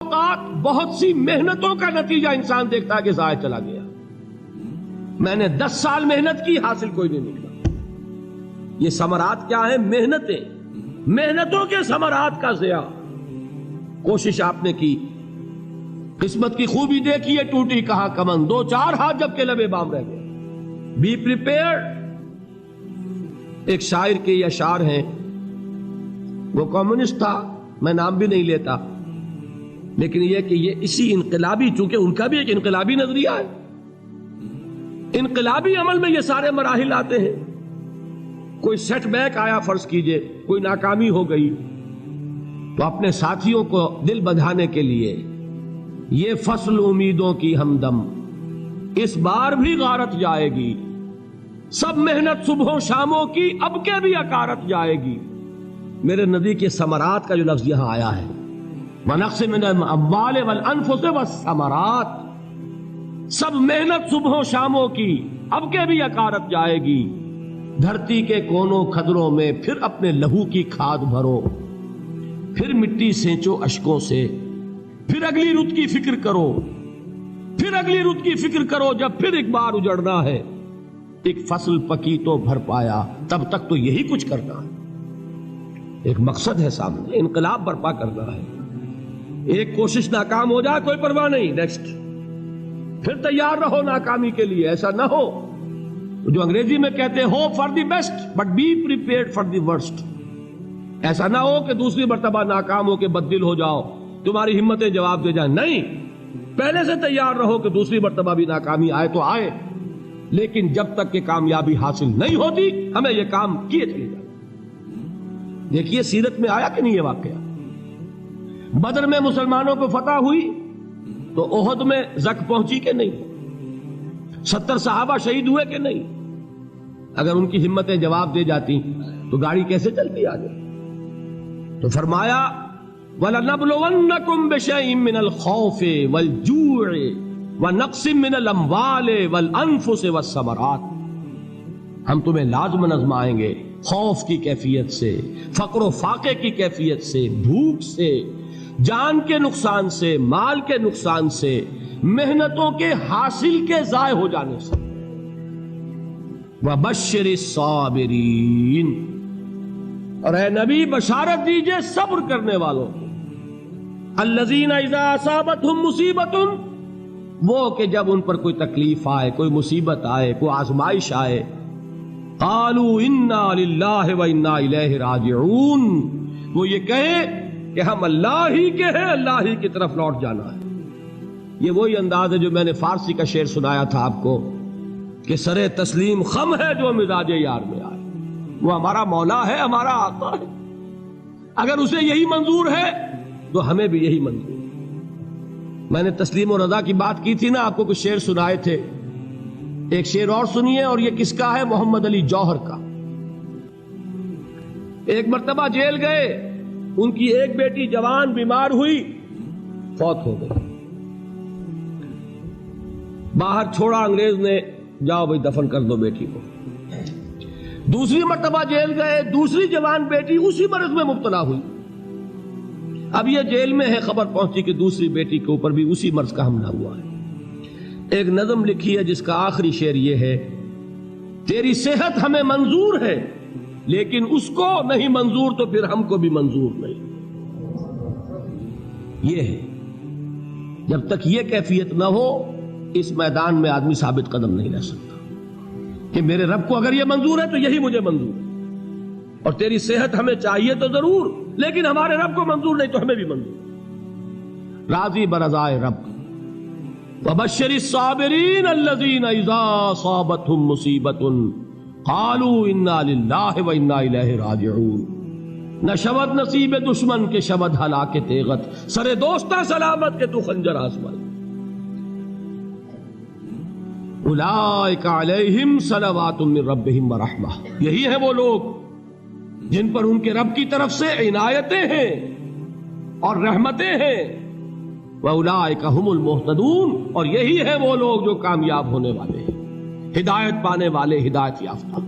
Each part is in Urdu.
اوقات بہت سی محنتوں کا نتیجہ انسان دیکھتا ہے کہ ضائع چلا گیا. میں نے 10 سال محنت کی، حاصل کوئی نہیں نکلا. یہ ثمرات کیا ہیں؟ محنتیں، محنتوں کے ثمرات کا ضیاع. کوشش آپ نے کی، قسمت کی خوبی دیکھی ہے، ٹوٹی کہاں کمن، 2-4 ہاتھ جب کے لبے بام رہ گئے. Be prepared. ایک شاعر کے یہ اشعار ہیں، وہ کمیونسٹ تھا، میں نام بھی نہیں لیتا، لیکن یہ کہ یہ اسی انقلابی، چونکہ ان کا بھی ایک انقلابی نظریہ ہے، انقلابی عمل میں یہ سارے مراحل آتے ہیں. کوئی سیٹ بیک آیا، فرض کیجئے کوئی ناکامی ہو گئی، تو اپنے ساتھیوں کو دل بندھانے کے لیے یہ فصل امیدوں کی ہمدم اس بار بھی غارت جائے گی، سب محنت صبحوں شاموں کی اب کے بھی اکارت جائے گی. میرے نبی کے ثمرات کا جو لفظ یہاں آیا ہے، وَنَقْصٍ مِّنَ الْأَمْوَالِ وَالْأَنفُسِ وَالثَّمَرَاتِ، سب محنت صبحوں شاموں کی اب کے بھی اکارت جائے گی. دھرتی کے کونوں کھدروں میں پھر اپنے لہو کی کھاد بھرو، پھر مٹی سینچو اشکوں سے، پھر اگلی رت کی فکر کرو، پھر اگلی رت کی فکر کرو، جب پھر ایک بار اجڑنا ہے. ایک فصل پکی تو بھر پایا، تب تک تو یہی کچھ کرنا ہے. ایک مقصد ہے سامنے، انقلاب برپا کرنا ہے. ایک کوشش ناکام ہو جائے کوئی پرواہ نہیں، نیکسٹ. پھر تیار رہو ناکامی کے لیے. ایسا نہ ہو جو انگریزی میں کہتے ہیں hope for the best but be prepared for the worst. ایسا نہ ہو کہ دوسری مرتبہ ناکام ہو کے بددل ہو جاؤ، تمہاری ہمتیں جواب دے جائیں. نہیں، پہلے سے تیار رہو کہ دوسری مرتبہ بھی ناکامی آئے تو آئے، لیکن جب تک کہ کامیابی حاصل نہیں ہوتی ہمیں یہ کام کیے چلے جائیں. دیکھیے سیرت میں آیا کہ نہیں یہ واقعہ. بدر میں مسلمانوں کو فتح ہوئی تو احد میں زک پہنچی کہ نہیں؟ 70 صحابہ شہید ہوئے کہ نہیں؟ اگر ان کی ہمتیں جواب دے جاتی تو گاڑی کیسے چلتی آگے؟ تو فرمایا وَلَنَبْلُوَنَّكُمْ بِشَيْءٍ مِّنَ الْخَوْفِ وَالْجُوعِ وَنَقْصٍ مِّنَ الْأَمْوَالِ وَالْأَنفُسِ وَالثَّمَرَاتِ. ہم تمہیں لازم آزمائیں گے، خوف کی کیفیت سے، فقر و فاقے کی کیفیت سے، بھوک سے، جان کے نقصان سے، مال کے نقصان سے، محنتوں کے حاصل کے ضائع ہو جانے سے. وَبَشِّرِ الصَّابِرِينَ، اور اے نبی بشارت دیجئے صبر کرنے والوں کو. الَّذِينَ إِذَا أَصَابَتْهُمْ مُصِيبَةٌ، وہ کہ جب ان پر کوئی تکلیف آئے، کوئی مصیبت آئے، کوئی آزمائش آئے، قالوا انا للہ وانا الیہ راجعون، وہ یہ کہیں کہ ہم اللہ ہی کے ہیں، اللہ ہی کی طرف لوٹ جانا ہے. یہ وہی انداز ہے جو میں نے فارسی کا شعر سنایا تھا آپ کو کہ سرے تسلیم خم ہے جو مزاج یار میں آئے. وہ ہمارا مولا ہے، ہمارا آقا ہے، اگر اسے یہی منظور ہے تو ہمیں بھی یہی منظور ہے. میں نے تسلیم و رضا کی بات کی تھی نا، آپ کو کچھ شعر سنائے تھے. ایک شعر اور سنیے، اور یہ کس کا ہے؟ محمد علی جوہر کا. ایک مرتبہ جیل گئے، ان کی ایک بیٹی جوان بیمار ہوئی، فوت ہو گئی. باہر چھوڑا انگریز نے، جاؤ بھائی دفن کر دو بیٹی کو. دوسری مرتبہ جیل گئے، دوسری جوان بیٹی اسی مرض میں مبتلا ہوئی. اب یہ جیل میں ہے، خبر پہنچی کہ دوسری بیٹی کے اوپر بھی اسی مرض کا حملہ ہوا ہے. ایک نظم لکھی ہے جس کا آخری شعر یہ ہے، تیری صحت ہمیں منظور ہے لیکن اس کو نہیں منظور تو پھر ہم کو بھی منظور نہیں. یہ ہے، جب تک یہ کیفیت نہ ہو اس میدان میں آدمی ثابت قدم نہیں رہ سکتا کہ میرے رب کو اگر یہ منظور ہے تو یہی مجھے منظور ہے، اور تیری صحت ہمیں چاہیے تو ضرور، لیکن ہمارے رب کو منظور نہیں تو ہمیں بھی منظور. راضی برضائے رب. وَبَشِّرِ الصَّابِرِينَ الَّذِينَ إِذَا أَصَابَتْهُمْ مُصِيبَةٌ قَالُوا إِنَّا لِلَّهِ وَإِنَّا إِلَيْهِ رَاجِعُونَ. نہ شود نصیب دشمن کے شود ہلاک تیغت، سر دوستہ سلامت کے تو خنجر آزمائے. اولئک علیہم صلوات من ربہم ورحمہ، یہی ہے وہ لوگ جن پر ان کے رب کی طرف سے عنایتیں ہیں اور رحمتیں ہیں. وَأُولَئِكَ هُمُ الْمُهْتَدُونَ، اور یہی ہے وہ لوگ جو کامیاب ہونے والے ہیں، ہدایت پانے والے، ہدایت یافتہ.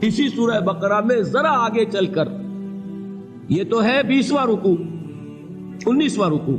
اسی سورہ بقرہ میں ذرا آگے چل کر، یہ تو ہے 20واں رکوع، 19واں رکوع،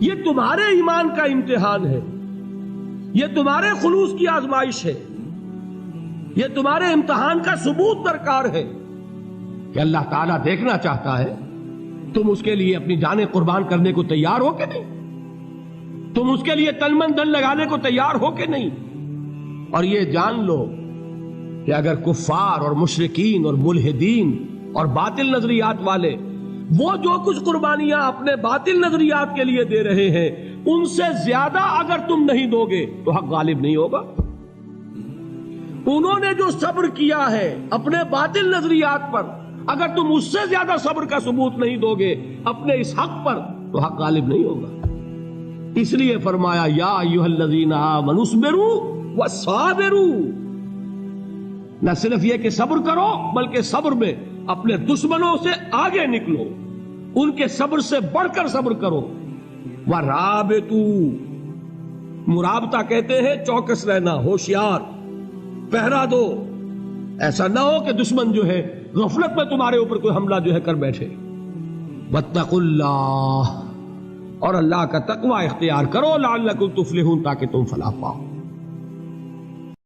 یہ تمہارے ایمان کا امتحان ہے، یہ تمہارے خلوص کی آزمائش ہے، یہ تمہارے امتحان کا ثبوت درکار ہے کہ اللہ تعالیٰ دیکھنا چاہتا ہے تم اس کے لیے اپنی جانیں قربان کرنے کو تیار ہو کہ نہیں، تم اس کے لیے تن من دھن لگانے کو تیار ہو کہ نہیں۔ اور یہ جان لو کہ اگر کفار اور مشرکین اور ملحدین اور باطل نظریات والے وہ جو کچھ قربانیاں اپنے باطل نظریات کے لیے دے رہے ہیں ان سے زیادہ اگر تم نہیں دو گے تو حق غالب نہیں ہوگا۔ انہوں نے جو صبر کیا ہے اپنے باطل نظریات پر، اگر تم اس سے زیادہ صبر کا ثبوت نہیں دو گے اپنے اس حق پر تو حق غالب نہیں ہوگا۔ اس لیے فرمایا یا ایھا الذین آمنوا اصبروا وصابروا، نہ صرف یہ کہ صبر کرو بلکہ صبر میں اپنے دشمنوں سے آگے نکلو، ان کے صبر سے بڑھ کر صبر کرو۔ وَرَابِطُوا، مرابطہ کہتے ہیں چوکس رہنا، ہوشیار، پہرا دو، ایسا نہ ہو کہ دشمن جو ہے غفلت میں تمہارے اوپر کوئی حملہ جو ہے کر بیٹھے۔ وَاتَّقُوا اللَّهَ، اور اللہ کا تقوی اختیار کرو، لعلکم تفلحون، تاکہ تم فلاح پاؤ۔